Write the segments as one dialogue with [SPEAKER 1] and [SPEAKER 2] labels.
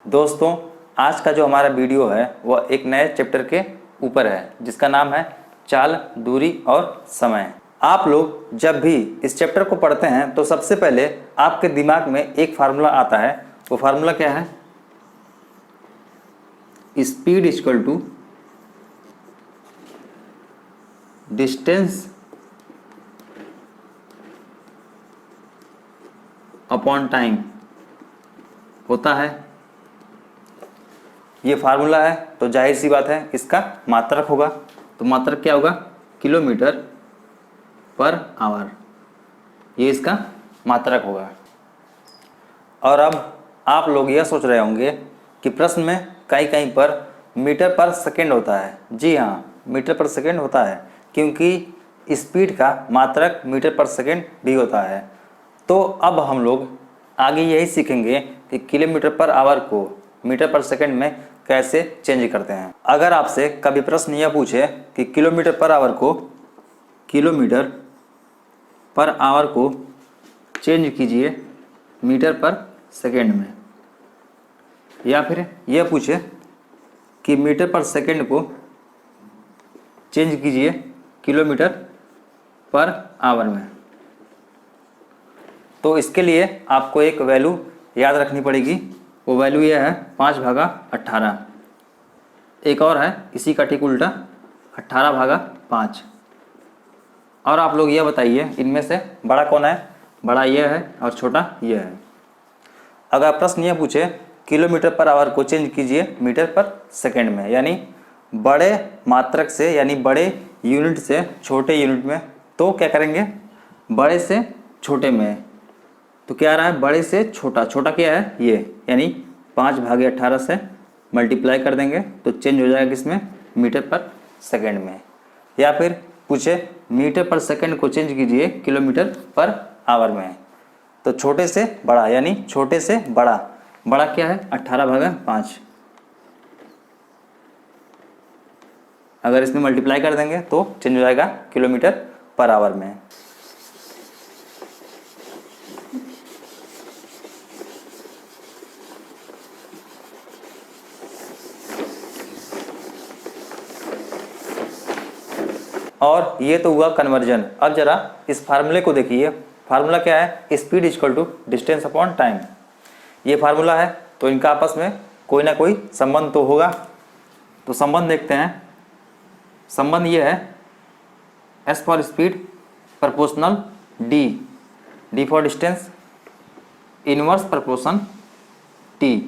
[SPEAKER 1] दोस्तों, आज का जो हमारा वीडियो है वह एक नए चैप्टर के ऊपर है जिसका नाम है चाल, दूरी और समय। आप लोग जब भी इस चैप्टर को पढ़ते हैं तो सबसे पहले आपके दिमाग में एक फार्मूला आता है। वो फार्मूला क्या है? Speed equal to distance upon time होता है। ये फार्मूला है तो जाहिर सी बात है इसका मात्रक होगा। तो मात्रक क्या होगा? Kilometre per hour. ये इसका मात्रक होगा। और अब आप लोग यह सोच रहे होंगे कि प्रश्न में कहीं कहीं पर मीटर पर सेकेंड होता है। जी हाँ, मीटर पर सेकेंड होता है क्योंकि स्पीड का मात्रक मीटर पर सेकेंड भी होता है। तो अब हम लोग आगे यही सीखेंगे कि किलोमीटर पर आवर को मीटर पर सेकेंड में कैसे चेंज करते हैं। अगर आपसे कभी प्रश्न यह पूछे कि किलोमीटर पर आवर को चेंज कीजिए मीटर पर सेकेंड में, या फिर यह पूछे कि मीटर पर सेकेंड को चेंज कीजिए किलोमीटर पर आवर में, तो इसके लिए आपको एक वैल्यू याद रखनी पड़ेगी। वो वैल्यू यह है 5/18। एक और है इसी का ठीक उल्टा 18/5। और आप लोग यह बताइए इनमें से बड़ा कौन है? बड़ा यह है और छोटा यह है। अगर प्रश्न यह पूछे किलोमीटर पर आवर को चेंज कीजिए मीटर पर सेकेंड में, यानी बड़े मात्रक से यानी बड़े यूनिट से छोटे यूनिट में, तो क्या करेंगे? बड़े से छोटे में। तो क्या आ रहा है? बड़े से छोटा। छोटा क्या है? ये, यानी 5/18 से मल्टीप्लाई कर देंगे तो चेंज हो जाएगा किसमें? मीटर पर सेकेंड में। या फिर पूछे मीटर पर सेकेंड को चेंज कीजिए किलोमीटर पर आवर में, तो छोटे से बड़ा, यानी छोटे से बड़ा। बड़ा क्या है? 18/5। अगर इसमें मल्टीप्लाई कर देंगे तो चेंज हो जाएगा किलोमीटर पर आवर में। और ये तो हुआ कन्वर्जन। अब जरा इस फार्मूले को देखिए। फार्मूला क्या है? Speed equal to distance upon time. ये फार्मूला है तो इनका आपस में कोई ना कोई संबंध तो होगा। तो संबंध देखते हैं। संबंध ये है S for speed proportional D for distance inverse proportion T।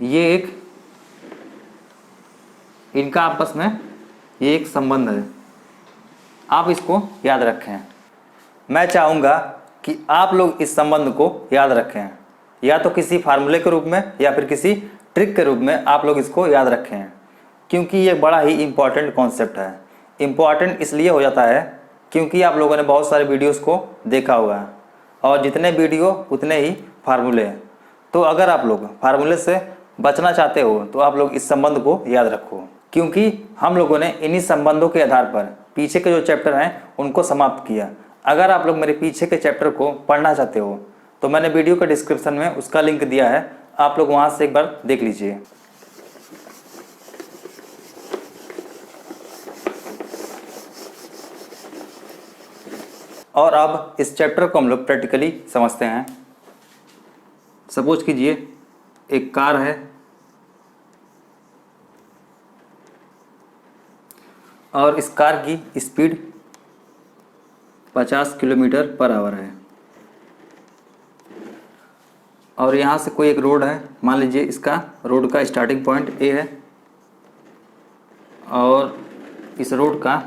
[SPEAKER 1] ये एक इनका आपस में ये एक संबंध है। आप इसको याद रखें। मैं चाहूँगा कि आप लोग इस संबंध को याद रखें, या तो किसी फार्मूले के रूप में या फिर किसी ट्रिक के रूप में आप लोग इसको याद रखें, क्योंकि ये बड़ा ही इम्पॉर्टेंट कॉन्सेप्ट है। इम्पॉर्टेंट इसलिए हो जाता है क्योंकि आप लोगों ने बहुत सारे वीडियोस को देखा होगा और जितने वीडियो उतने ही फार्मूले। तो अगर आप लोग फार्मूले से बचना चाहते हो तो आप लोग इस संबंध को याद रखो, क्योंकि हम लोगों ने इन्हीं संबंधों के आधार पर पीछे के जो चैप्टर हैं उनको समाप्त किया। अगर आप लोग मेरे पीछे के चैप्टर को पढ़ना चाहते हो तो मैंने वीडियो के डिस्क्रिप्शन में उसका लिंक दिया है, आप लोग वहां से एक बार देख लीजिए। और अब इस चैप्टर को हम लोग प्रैक्टिकली समझते हैं। सपोज कीजिए एक कार है और इस कार की स्पीड 50 किलोमीटर पर आवर है और यहाँ से कोई एक रोड है। मान लीजिए इसका रोड का स्टार्टिंग पॉइंट A है और इस रोड का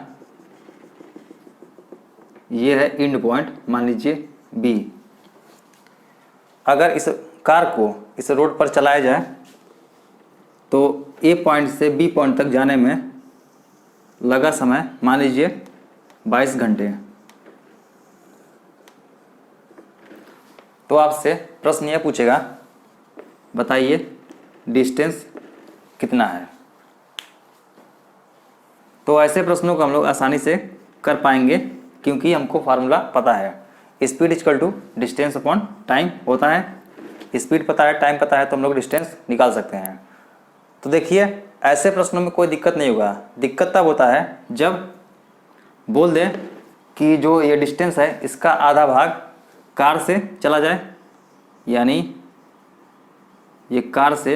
[SPEAKER 1] ये है एंड पॉइंट, मान लीजिए B। अगर इस कार को इस रोड पर चलाया जाए तो A पॉइंट से B पॉइंट तक जाने में लगा समय मान लीजिए 22 घंटे। तो आपसे प्रश्न यह पूछेगा, बताइए डिस्टेंस कितना है। तो ऐसे प्रश्नों को हम लोग आसानी से कर पाएंगे क्योंकि हमको फार्मूला पता है। Speed equal to distance upon time होता है। स्पीड पता है, टाइम पता है, तो हम लोग डिस्टेंस निकाल सकते हैं। तो देखिए ऐसे प्रश्नों में कोई दिक्कत नहीं होगा। दिक्कत तब होता है जब बोल दें कि जो ये डिस्टेंस है इसका आधा भाग कार से चला जाए, यानी ये कार से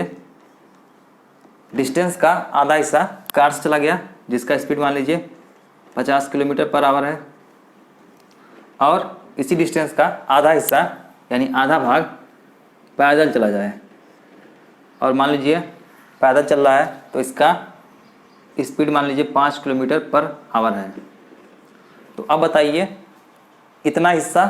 [SPEAKER 1] डिस्टेंस का आधा हिस्सा कार से चला गया, जिसका स्पीड मान लीजिए 50 किलोमीटर पर आवर है, और इसी डिस्टेंस का आधा हिस्सा यानी आधा भाग पैदल चला जाए, और मान लीजिए पैदल चल रहा है तो इसका स्पीड मान लीजिए 5 किलोमीटर पर आवर है। तो अब बताइए इतना हिस्सा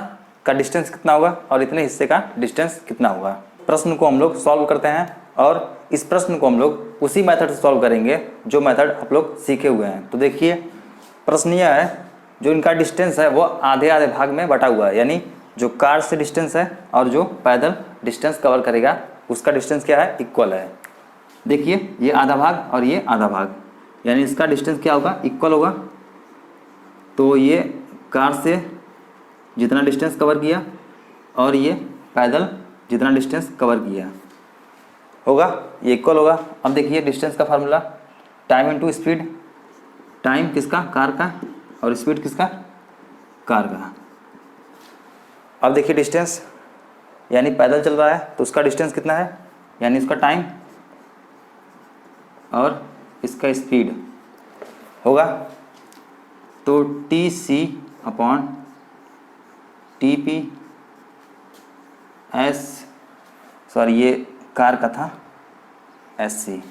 [SPEAKER 1] का डिस्टेंस कितना होगा और इतने हिस्से का डिस्टेंस कितना होगा। प्रश्न को हम लोग सॉल्व करते हैं, और इस प्रश्न को हम लोग उसी मेथड से सॉल्व करेंगे जो मेथड आप लोग सीखे हुए हैं। तो देखिए प्रश्न यह है, जो इनका डिस्टेंस है वो आधे आधे भाग में बटा हुआ है, यानी जो कार से डिस्टेंस है और जो पैदल डिस्टेंस कवर करेगा उसका डिस्टेंस क्या है, इक्वल है। देखिए ये आधा भाग और ये आधा भाग, यानी इसका डिस्टेंस क्या होगा, इक्वल होगा। तो ये कार से जितना डिस्टेंस कवर किया और ये पैदल जितना डिस्टेंस कवर किया होगा, ये इक्वल होगा। अब देखिए डिस्टेंस का formula, time into speed. Time किसका, कार का, और स्पीड किसका, कार का। अब देखिए डिस्टेंस यानी पैदल चल रहा है तो उसका डिस्टेंस कितना है, यानी इसका टाइम और इसका स्पीड होगा। तो T C upon T P S, sorry ये कार का था, एस सी,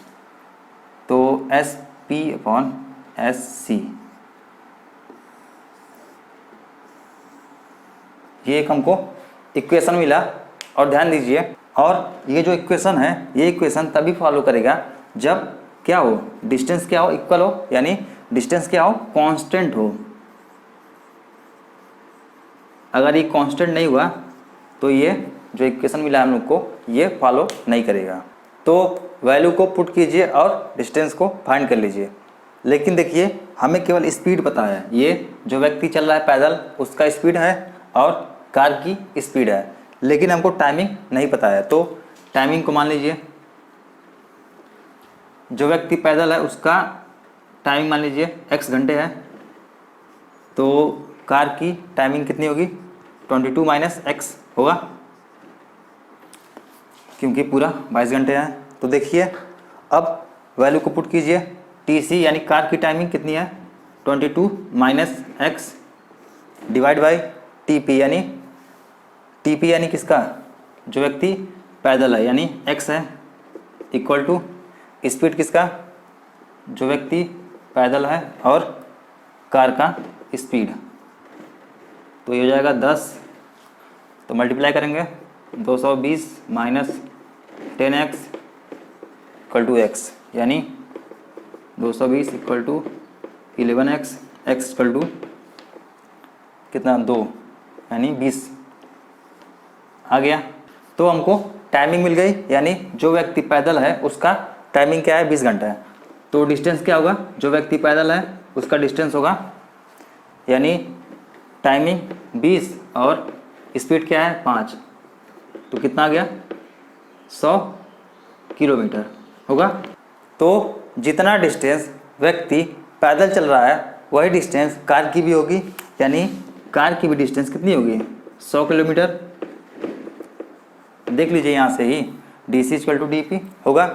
[SPEAKER 1] तो S P upon S C, ये एक हमको इक्वेशन मिला। और ध्यान दीजिए, और ये जो इक्वेशन है ये इक्वेशन तभी फॉलो करेगा जब क्या हो, डिस्टेंस क्या हो, इक्वल हो, यानी डिस्टेंस क्या हो, कांस्टेंट हो। अगर ये कांस्टेंट नहीं हुआ तो ये जो इक्वेशन मिला हम लोग को ये फॉलो नहीं करेगा। तो वैल्यू को पुट कीजिए और डिस्टेंस को फाइंड कर लीजिए। लेकिन देखिए हमें केवल स्पीड पता है, ये जो व्यक्ति चल रहा है पैदल उसका स्पीड है और कार की स्पीड है, लेकिन हमको टाइमिंग नहीं पता है। तो टाइमिंग को मान लीजिए, जो व्यक्ति पैदल है उसका टाइमिंग मान लीजिए x घंटे है, तो कार की टाइमिंग कितनी होगी, 22 माइनस x होगा, क्योंकि पूरा 22 घंटे है। तो देखिए अब वैल्यू को पुट कीजिए, टी सी यानी कार की टाइमिंग कितनी है, 22 minus x divide by T P, यानी टी पी यानी किसका, जो व्यक्ति पैदल है यानी x है, इक्वल टू स्पीड किसका, जो व्यक्ति पैदल है और कार का स्पीड। तो ये हो जाएगा 10, तो मल्टीप्लाई करेंगे 220 minus 10x equal to x, यानी 220 equal to 11x, x equal to कितना 2 यानी 20 आ गया। तो हमको टाइमिंग मिल गई, यानी जो व्यक्ति पैदल है उसका टाइमिंग क्या है, 20 घंटा है। तो डिस्टेंस क्या होगा, जो व्यक्ति पैदल है उसका डिस्टेंस होगा, यानी टाइमिंग 20 और स्पीड क्या है 5, तो कितना आ गया 100 किलोमीटर होगा। तो जितना डिस्टेंस व्यक्ति पैदल चल रहा है वही डिस्टेंस कार की भी होगी, यानी कार की भी डिस्टेंस कितनी होगी 100 किलोमीटर। देख लीजिए यहाँ से ही D C equal to D P होगा,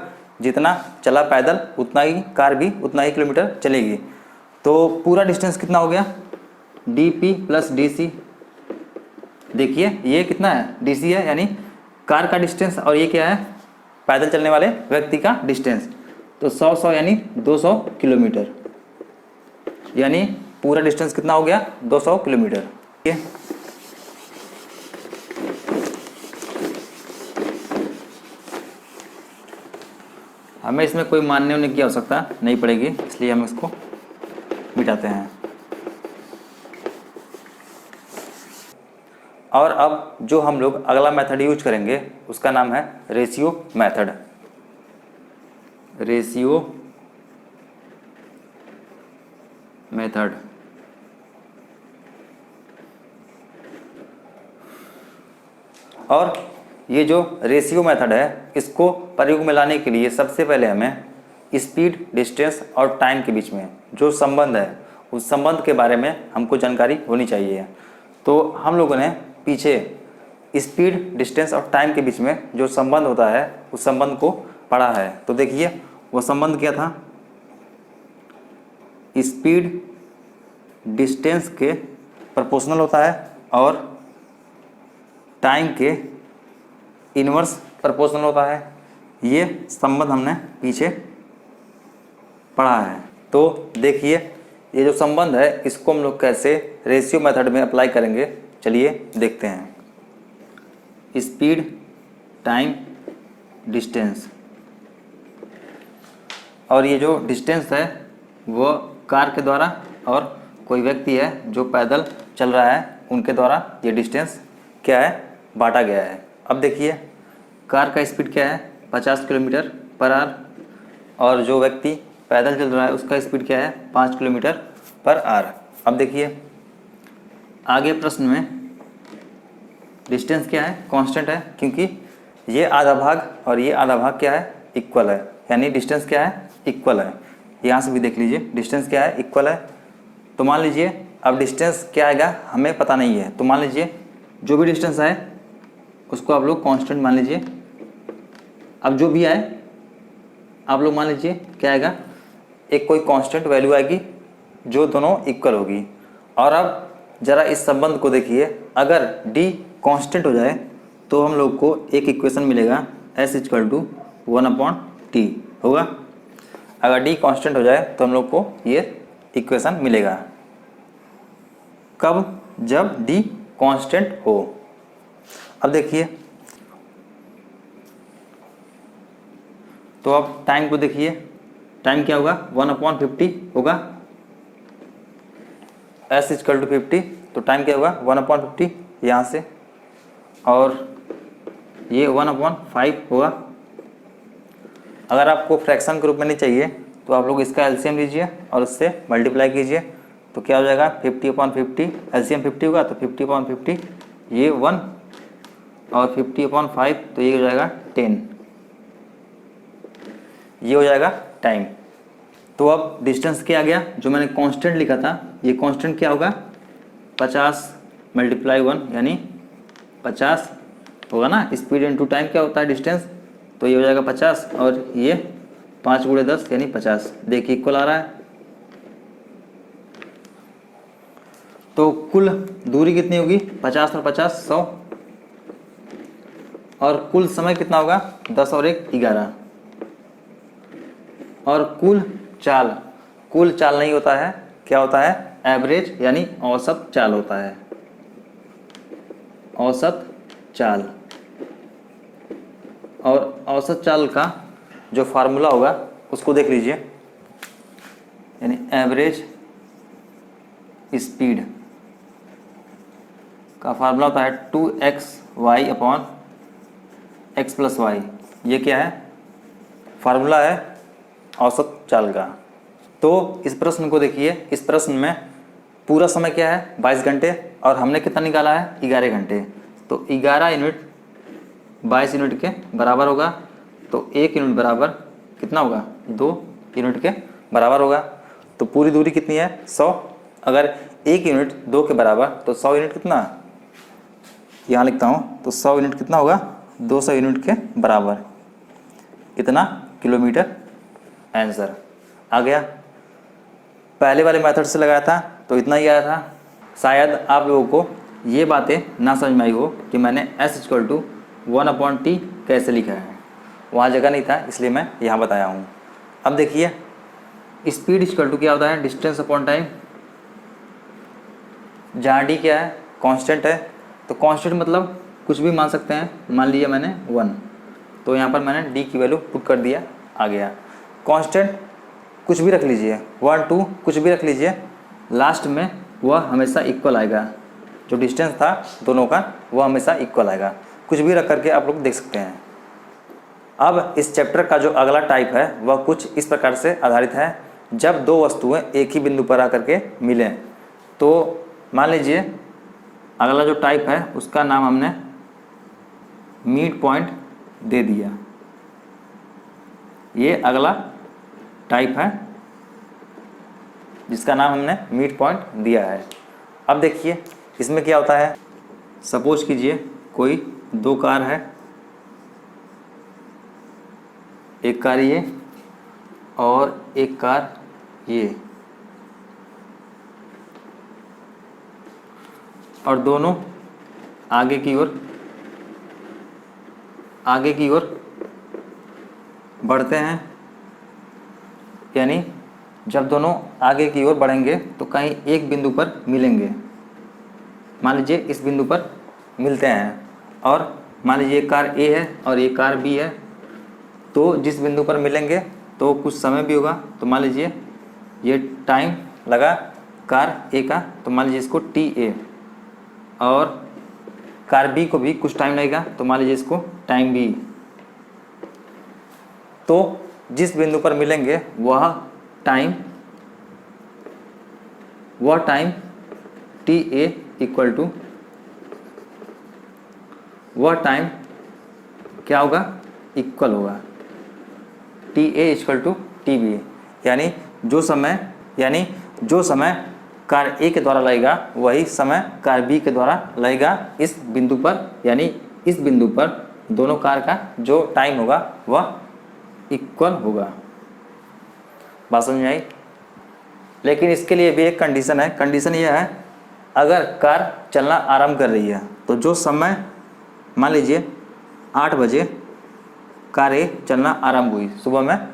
[SPEAKER 1] जितना चला पैदल उतना ही कार भी उतना ही किलोमीटर चलेगी। तो पूरा डिस्टेंस कितना हो गया, D P plus D C. देखिए ये कितना है, डी सी है यानी कार का डिस्टेंस, और ये क्या है, पैदल चलने वाले व्यक्ति का डिस्टेंस। तो 100 यानी 200 किलोमीटर, यानी पूरा डिस्टेंस कितना हो गया 200 किलोमीटर। ठीक है, हमें इसमें कोई मानने होने की आवश्यकता नहीं पड़ेगी, इसलिए हम इसको मिटाते हैं। और अब जो हम लोग अगला मेथड यूज करेंगे उसका नाम है रेशियो मेथड। Ratio method. और ये जो रेशियो मेथड है इसको प्रयोग में लाने के लिए सबसे पहले हमें स्पीड, डिस्टेंस और टाइम के बीच में जो संबंध है उस संबंध के बारे में हमको जानकारी होनी चाहिए। तो हम लोगों ने पीछे स्पीड, डिस्टेंस और टाइम के बीच में जो संबंध होता है उस संबंध को पढ़ा है। तो देखिए वो संबंध क्या था, स्पीड डिस्टेंस के प्रोपोर्शनल होता है और टाइम के इनवर्स प्रोपोर्शनल होता है। ये संबंध हमने पीछे पढ़ा है। तो देखिए ये जो संबंध है इसको हम लोग कैसे रेशियो मेथड में अप्लाई करेंगे, चलिए देखते हैं। स्पीड, टाइम, डिस्टेंस, और ये जो डिस्टेंस है वो कार के द्वारा और कोई व्यक्ति है जो पैदल चल रहा है उनके द्वारा ये डिस्टेंस क्या है, बांटा गया है। अब देखिए कार का स्पीड क्या है, 50 किलोमीटर पर आवर, और जो व्यक्ति पैदल चल रहा है उसका स्पीड क्या है, 5 किलोमीटर पर आवर। अब देखिए आगे प्रश्न में डिस्टेंस क्या है, कांस्टेंट है, क्योंकि ये आधा भाग और ये आधा भाग क्या है, इक्वल है, यानी डिस्टेंस क्या है, इक्वल है। यहाँ से भी देख लीजिए डिस्टेंस क्या है, इक्वल है। तो मान लीजिए अब डिस्टेंस क्या आएगा हमें पता नहीं है, तो मान लीजिए जो भी डिस्टेंस आए उसको आप लोग कांस्टेंट मान लीजिए। अब जो भी आए आप लोग मान लीजिए क्या आएगा, एक कोई कांस्टेंट वैल्यू आएगी जो दोनों इक्वल होगी। और अब ज़रा इस संबंध को देखिए, अगर d कांस्टेंट हो जाए तो हम लोग को एक इक्वेशन मिलेगा s = 1/t होगा। अगर d कांस्टेंट हो जाए तो हम लोग को ये इक्वेशन मिलेगा। कब, जब d कांस्टेंट हो। अब देखिए तो अब टाइम को देखिए, टाइम क्या होगा, 1/50 होगा, s = 50, तो टाइम क्या होगा 1/50 यहाँ से, और ये 1/5 होगा। अगर आपको फ्रैक्शन के रूप में नहीं चाहिए तो आप लोग इसका एलसीएम लीजिए और उससे मल्टीप्लाई कीजिए, तो क्या हो जाएगा 50/50, एलसीएम 50 होगा तो 50/50 ये 1 और 50/5 तो ये हो जाएगा 10, ये हो जाएगा टाइम। तो अब डिस्टेंस क्या आ गया, जो मैंने कांस्टेंट लिखा था ये कांस्टेंट क्या होगा, 50 × 1 यानी 50 होगा ना। स्पीड इनटू टाइम क्या होता है, डिस्टेंस, तो ये हो जाएगा 50 और ये 5 × 10 यानी 50। देखिए इक्वल आ रहा है। तो कुल दूरी कितनी होगी, 50 और 50 100, और कुल समय कितना होगा, 10 और 1 11, और कुल चाल नहीं होता है, क्या होता है, एवरेज यानी औसत चाल होता है, औसत चाल। और औसत चाल का जो फार्मूला होगा उसको देख लीजिए, यानी एवरेज स्पीड का फार्मूला होता है 2xy/x + y। ये क्या है, फार्मूला है औसत चाल का। तो इस प्रश्न को देखिए, इस प्रश्न में पूरा समय क्या है 22 घंटे और हमने कितना निकाला है 11 घंटे। तो 11 यूनिट 22 यूनिट के बराबर होगा, तो 1 यूनिट बराबर कितना होगा, 2 यूनिट के बराबर होगा। तो पूरी दूरी कितनी है 100, अगर 1 यूनिट 2 के बराबर तो 100 यूनिट कितना, यहाँ लिखता हूँ, तो 100 यूनिट कितना होगा, 200 यूनिट के बराबर, इतना किलोमीटर। आंसर आ गया। पहले वाले मेथड से लगाया था तो इतना ही आया था। शायद आप लोगों को ये बातें ना समझ में आई हो कि मैंने s = 1/t कैसे लिखा है, वहाँ जगह नहीं था इसलिए मैं यहाँ बताया हूँ। अब देखिए स्पीड = क्या होता है, डिस्टेंस अपॉन टाइम, जहाँ d क्या है, कांस्टेंट है। तो कांस्टेंट मतलब कुछ भी मान सकते हैं, मान लिया मैंने 1, तो यहाँ पर मैंने d की वैल्यू पुट कर दिया, आ गया। कांस्टेंट कुछ भी रख लीजिए, 1 2 कुछ भी रख लीजिए, लास्ट में वह हमेशा इक्वल आएगा। जो डिस्टेंस था दोनों का वह हमेशा इक्वल आएगा, कुछ भी रख करके आप लोग देख सकते हैं। अब इस चैप्टर का जो अगला टाइप है वह कुछ इस प्रकार से आधारित है, जब दो वस्तुएं एक ही बिंदु पर आकर के मिलें। तो मान लीजिए अगला जो टाइप है उसका नाम हमने मिड पॉइंट दे दिया। ये अगला टाइप है जिसका नाम हमने मिड पॉइंट दिया है। अब देखिए इसमें क्या होता है। सपोज कीजिए कोई दो कार है, एक कार ये और एक कार ये, और दोनों आगे की ओर बढ़ते हैं। यानी जब दोनों आगे की ओर बढ़ेंगे तो कहीं एक बिंदु पर मिलेंगे। मान लीजिए इस बिंदु पर मिलते हैं, और मान लीजिए कार ए है और ये कार बी है। तो जिस बिंदु पर मिलेंगे तो कुछ समय भी होगा। तो मान लीजिए ये टाइम लगा कार ए का, तो मान लीजिए इसको टी ए, और कार बी को भी कुछ टाइम लगेगा, तो मान लीजिए इसको टाइम बी। तो जिस बिंदु पर मिलेंगे वह time T A equal to वह टाइम क्या होगा, इक्वल होगा T A equal to T B. यानी जो समय कार ए के द्वारा लगेगा वही समय कार बी के द्वारा लगेगा इस बिंदु पर। यानी इस बिंदु पर दोनों कार का जो टाइम होगा वह इक्वल होगा। बात समझ में आई? लेकिन इसके लिए भी एक कंडीशन है। कंडीशन यह है, अगर कार चलना आरंभ कर रही है तो जो समय, मान लीजिए 8 बजे कार ए चलना आरंभ हुई, सुबह में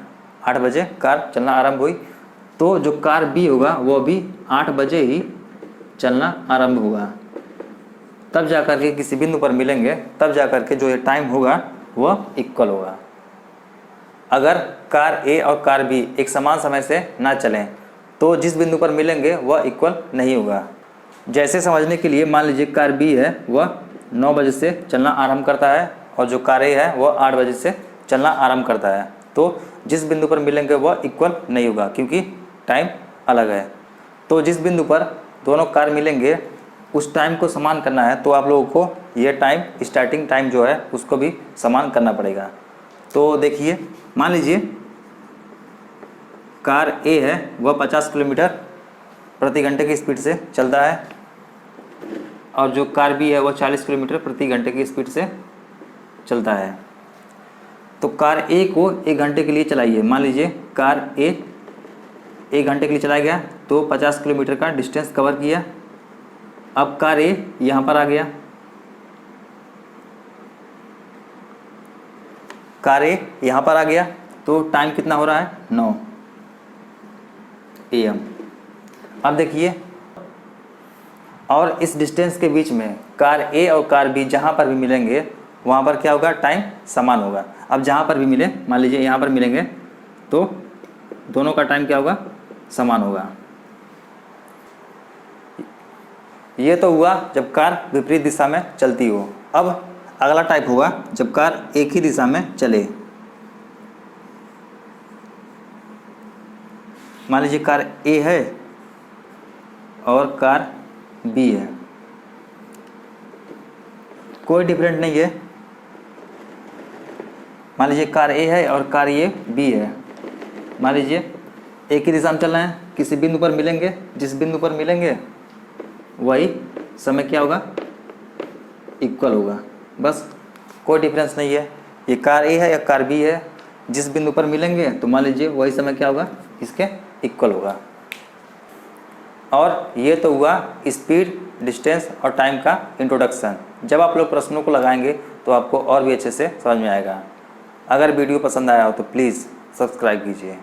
[SPEAKER 1] 8 बजे कार चलना आरंभ हुई, तो जो कार बी होगा वह भी 8 बजे ही चलना आरंभ होगा। तब जाकर के किसी बिंदु पर मिलेंगे, तब जाकर के जो ये टाइम होगा वह इक्वल होगा। अगर कार ए और कार बी एक समान समय से ना चलें तो जिस बिंदु पर मिलेंगे वह इक्वल नहीं होगा। जैसे समझने के लिए, मान लीजिए कार बी है वह 9 बजे से चलना आरंभ करता है और जो कार ए है वह 8 बजे से चलना आरंभ करता है, तो जिस बिंदु पर मिलेंगे वह इक्वल नहीं होगा क्योंकि टाइम अलग है। तो जिस बिंदु पर दोनों कार मिलेंगे उस टाइम को समान करना है, तो आप लोगों को ये टाइम, स्टार्टिंग टाइम जो है उसको भी समान करना पड़ेगा। तो देखिए, मान लीजिए कार ए है वह 50 किलोमीटर प्रति घंटे की स्पीड से चलता है, और जो कार बी है वह 40 किलोमीटर प्रति घंटे की स्पीड से चलता है। तो कार ए को 1 घंटे के लिए चलाइए। मान लीजिए कार ए 1 घंटे के लिए चलाया गया तो 50 किलोमीटर का डिस्टेंस कवर किया। अब कार ए यहाँ पर आ गया, कार ए यहाँ पर आ गया, तो टाइम कितना हो रहा है, 9 AM। अब देखिए, और इस डिस्टेंस के बीच में कार ए और कार बी जहाँ पर भी मिलेंगे वहाँ पर क्या होगा, टाइम समान होगा। अब जहाँ पर भी मिले, मान लीजिए यहाँ पर मिलेंगे तो दोनों का टाइम क्या होगा, समान होगा। ये तो हुआ जब कार विपरीत दिशा में चलती हो। अब अगला टाइप होगा जब कार एक ही दिशा में चले। मान लीजिए कार ए है और कार बी है, कोई डिफरेंट नहीं है। मान लीजिए कार ए है और कार ये बी है। मान लीजिए एक ही दिशा में चल रहे हैं, किसी बिंदु पर मिलेंगे, जिस बिंदु पर मिलेंगे वही समय क्या होगा, इक्वल होगा। बस, कोई डिफरेंस नहीं है। ये कार ए है या कार बी है, जिस बिंदु पर मिलेंगे तो मान लीजिए वही समय क्या होगा, इसके इक्वल होगा। और ये तो हुआ स्पीड, डिस्टेंस और टाइम का इंट्रोडक्शन। जब आप लोग प्रश्नों को लगाएंगे तो आपको और भी अच्छे से समझ में आएगा। अगर वीडियो पसंद आया हो तो प्लीज़ सब्सक्राइब कीजिए।